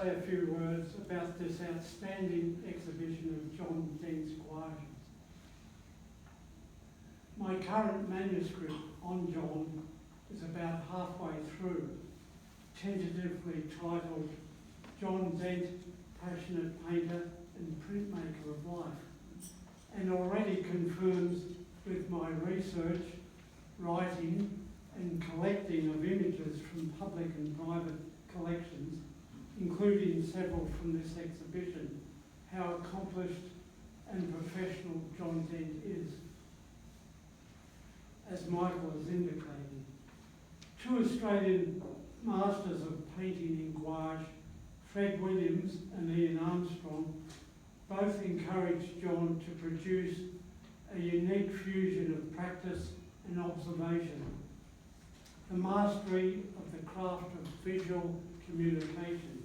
Say a few words about this outstanding exhibition of John Dent's gouaches. My current manuscript on John is about halfway through, tentatively titled John Dent, Passionate Painter and Printmaker of Life, and already confirms with my research, writing and collecting of images from public and private collections, including several from this exhibition, how accomplished and professional John Dent is. As Michael has indicated, two Australian masters of painting in gouache, Fred Williams and Ian Armstrong, both encouraged John to produce a unique fusion of practice and observation, the mastery of the craft of visual communication.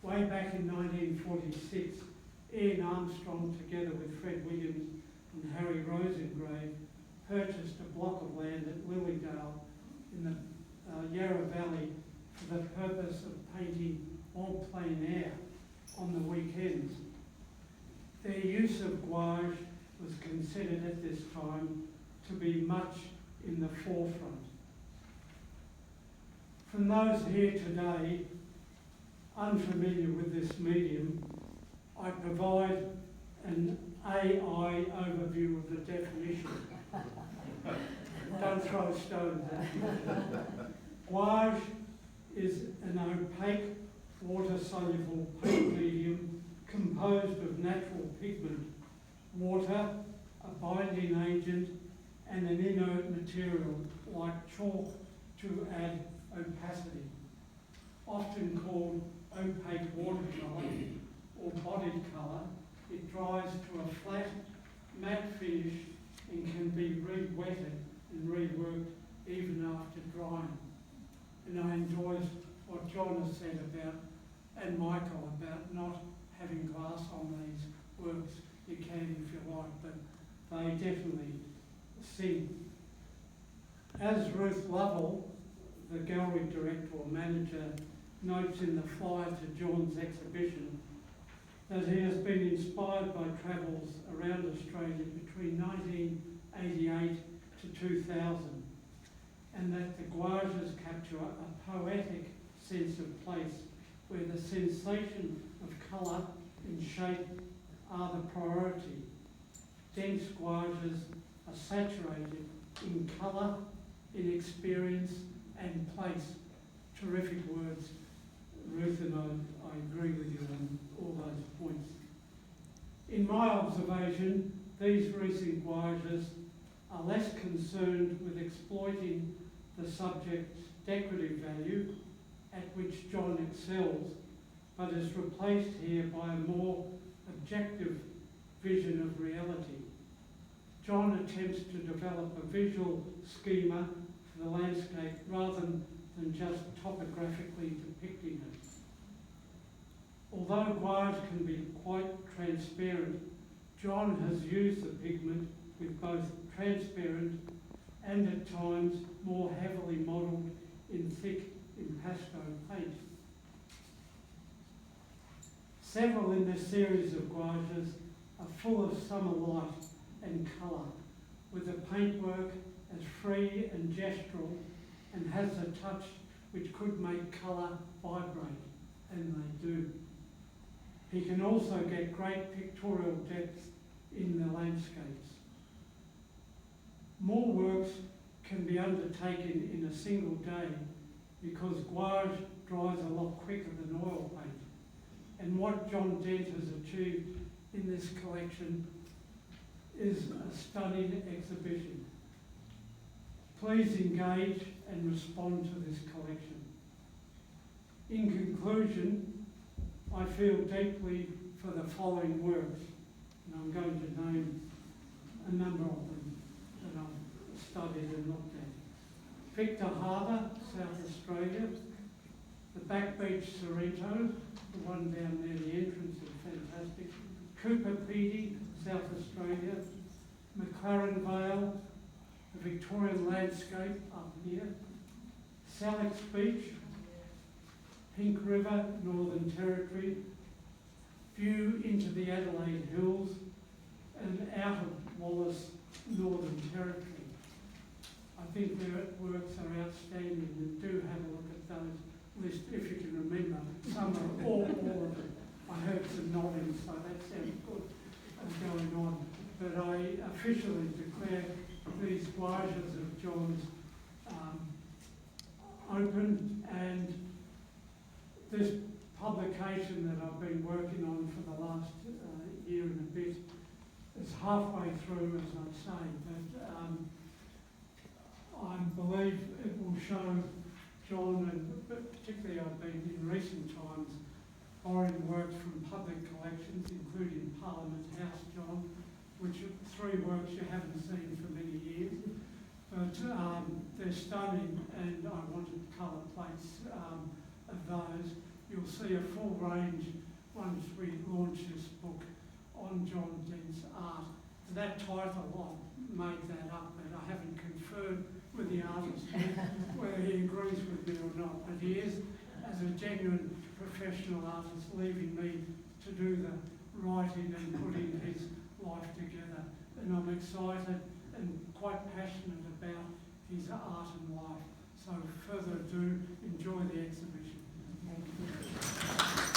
Way back in 1946, Ian Armstrong, together with Fred Williams and Harry Rosengrave, purchased a block of land at Lilydale in the Yarra Valley for the purpose of painting en plein air on the weekends. Their use of gouache was considered at this time to be much in the forefront. From those here today unfamiliar with this medium, I provide an AI overview of the definition. Don't throw stones at me. Gouache is an opaque, water-soluble paint medium composed of natural pigment, water, a binding agent, and an inert material like chalk to add opacity. Often called opaque watercolour or bodied colour, it dries to a flat, matte finish and can be re-wetted and reworked even after drying. And I enjoyed what John has said about, and Michael, about not having glass on these works. You can if you like, but they definitely sing. As Ruth Lovell, the gallery director or manager, notes in the flyer to John's exhibition, that he has been inspired by travels around Australia between 1988 to 2000, and that the gouaches capture a poetic sense of place where the sensation of colour and shape are the priority. Dent's gouaches are saturated in colour, in experience and place. Terrific words, Ruth, and I agree with you on all those points. In my observation, these recent gouaches are less concerned with exploiting the subject's decorative value, at which John excels, but is replaced here by a more objective vision of reality. John attempts to develop a visual schema for the landscape rather than just topographically depicting it. Although gouache can be quite transparent, John has used the pigment with both transparent and at times more heavily modelled in thick impasto paint. Several in this series of gouaches are full of summer light and colour, with the paintwork as free and gestural and has a touch which could make colour vibrate, and they do. He can also get great pictorial depth in the landscapes. More works can be undertaken in a single day because gouache dries a lot quicker than oil paint. And what John Dent has achieved in this collection is a stunning exhibition. Please engage and respond to this collection. In conclusion, I feel deeply for the following works, and I'm going to name a number of them that I've studied and looked at. Victor Harbour, South Australia. The Back Beach Sorrento, the one down near the entrance is fantastic. Cooper Pedy, South Australia. McLaren Vale, the Victorian landscape up here. Salix Beach, Pink River, Northern Territory, View into the Adelaide Hills, and Out of Wallace, Northern Territory. I think their works are outstanding, and do have a look at those lists if you can remember. Some are all of them. I heard some nodding, so that sounds good going on. But I officially declare these gouaches of John's open, and this publication that I've been working on for the last year and a bit is halfway through, as I say, but I believe it will show John, and particularly I've been in recent times borrowing works from public collections, including Parliament House, John, which are 3 works you haven't seen for many years. But they're stunning, and I wanted colour plates of those. You'll see a full range once we launch this book on John Dent's art. That title, I made that up, but I haven't confirmed with the artist whether he agrees with me or not. But he is, as a genuine professional artist, leaving me to do the writing and putting his life together. And I'm excited and quite passionate about his art and life. So further ado, enjoy the exhibition. Thank you.